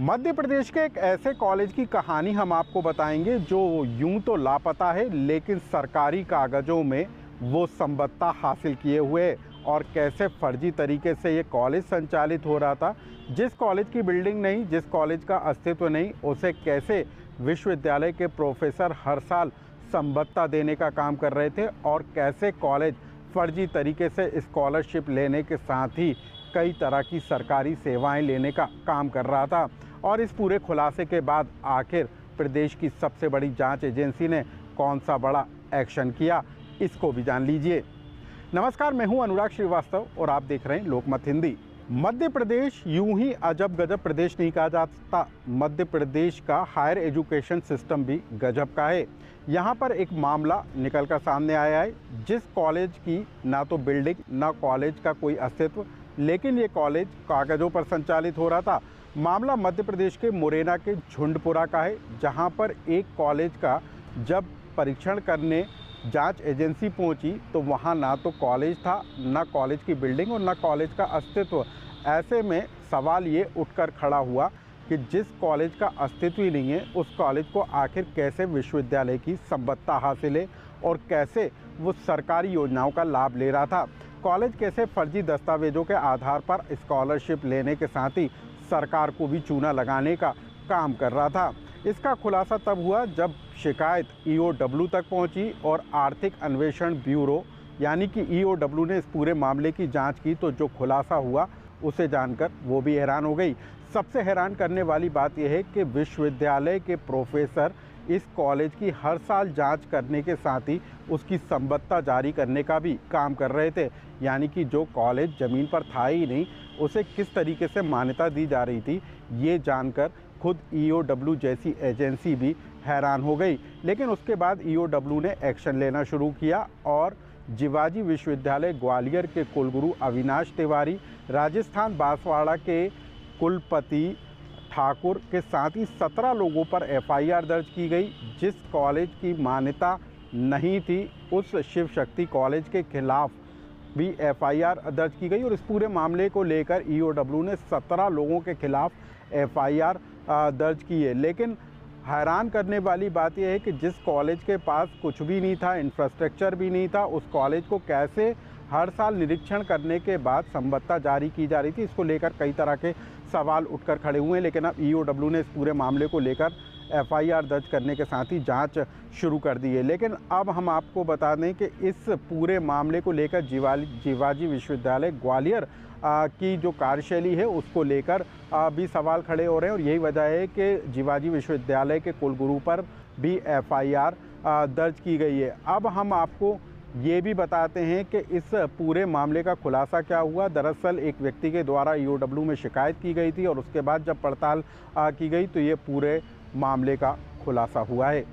मध्य प्रदेश के एक ऐसे कॉलेज की कहानी हम आपको बताएंगे जो यूं तो लापता है, लेकिन सरकारी कागजों में वो संबत्ता हासिल किए हुए और कैसे फर्जी तरीके से ये कॉलेज संचालित हो रहा था। जिस कॉलेज की बिल्डिंग नहीं, जिस कॉलेज का अस्तित्व नहीं, उसे कैसे विश्वविद्यालय के प्रोफेसर हर साल संबत्ता देने का काम कर रहे थे और कैसे कॉलेज फर्जी तरीके से स्कॉलरशिप लेने के साथ ही कई तरह की सरकारी सेवाएं लेने का काम कर रहा था। और इस पूरे खुलासे के बाद आखिर प्रदेश की सबसे बड़ी जांच एजेंसी ने कौन सा बड़ा एक्शन किया, इसको भी जान लीजिए। नमस्कार, मैं हूं अनुराग श्रीवास्तव और आप देख रहे हैं लोकमत हिंदी। मध्य प्रदेश यूं ही अजब गजब प्रदेश नहीं कहा जा सकता। मध्य प्रदेश का हायर एजुकेशन सिस्टम भी गजब का है। यहाँ पर एक मामला निकल कर सामने आया है, जिस कॉलेज की ना तो बिल्डिंग ना कॉलेज का कोई अस्तित्व, लेकिन ये कॉलेज कागजों पर संचालित हो रहा था। मामला मध्य प्रदेश के मुरैना के झुंडपुरा का है, जहां पर एक कॉलेज का जब परीक्षण करने जांच एजेंसी पहुंची तो वहां ना तो कॉलेज था, ना कॉलेज की बिल्डिंग और ना कॉलेज का अस्तित्व। ऐसे में सवाल ये उठकर खड़ा हुआ कि जिस कॉलेज का अस्तित्व ही नहीं है, उस कॉलेज को आखिर कैसे विश्वविद्यालय की संबत्ता हासिल है और कैसे वो सरकारी योजनाओं का लाभ ले रहा था। कॉलेज कैसे फर्जी दस्तावेजों के आधार पर स्कॉलरशिप लेने के साथ ही सरकार को भी चूना लगाने का काम कर रहा था। इसका खुलासा तब हुआ जब शिकायत ईओडब्ल्यू तक पहुंची और आर्थिक अन्वेषण ब्यूरो यानी कि ईओडब्ल्यू ने इस पूरे मामले की जांच की, तो जो खुलासा हुआ उसे जानकर वो भी हैरान हो गई। सबसे हैरान करने वाली बात यह है कि विश्वविद्यालय के प्रोफेसर इस कॉलेज की हर साल जांच करने के साथ ही उसकी संबत्ता जारी करने का भी काम कर रहे थे। यानी कि जो कॉलेज ज़मीन पर था ही नहीं, उसे किस तरीके से मान्यता दी जा रही थी, ये जानकर खुद ईओडब्ल्यू जैसी एजेंसी भी हैरान हो गई। लेकिन उसके बाद ईओडब्ल्यू ने एक्शन लेना शुरू किया और जिवाजी विश्वविद्यालय ग्वालियर के कुलगुरु अविनाश तिवारी, राजस्थान बांसवाड़ा के कुलपति ठाकुर के साथ ही 17 लोगों पर एफआईआर दर्ज की गई। जिस कॉलेज की मान्यता नहीं थी, उस शिव शक्ति कॉलेज के खिलाफ भी एफआईआर दर्ज की गई और इस पूरे मामले को लेकर ईओडब्ल्यू ने 17 लोगों के खिलाफ एफआईआर दर्ज की है। लेकिन हैरान करने वाली बात यह है कि जिस कॉलेज के पास कुछ भी नहीं था, इंफ्रास्ट्रक्चर भी नहीं था, उस कॉलेज को कैसे हर साल निरीक्षण करने के बाद संबत्ता जारी की जा रही थी, इसको लेकर कई तरह के सवाल उठकर खड़े हुए हैं। लेकिन अब ईओडब्ल्यू ने इस पूरे मामले को लेकर एफआईआर दर्ज करने के साथ ही जांच शुरू कर दी है। लेकिन अब हम आपको बता दें कि इस पूरे मामले को लेकर जिवाजी विश्वविद्यालय ग्वालियर की जो कार्यशैली है उसको लेकर भी सवाल खड़े हो रहे हैं और यही वजह है कि जिवाजी विश्वविद्यालय के कुलगुरु पर भी एफआईआर दर्ज की गई है। अब हम आपको ये भी बताते हैं कि इस पूरे मामले का खुलासा क्या हुआ। दरअसल एक व्यक्ति के द्वारा ईओडब्ल्यू में शिकायत की गई थी और उसके बाद जब पड़ताल की गई तो ये पूरे मामले का खुलासा हुआ है।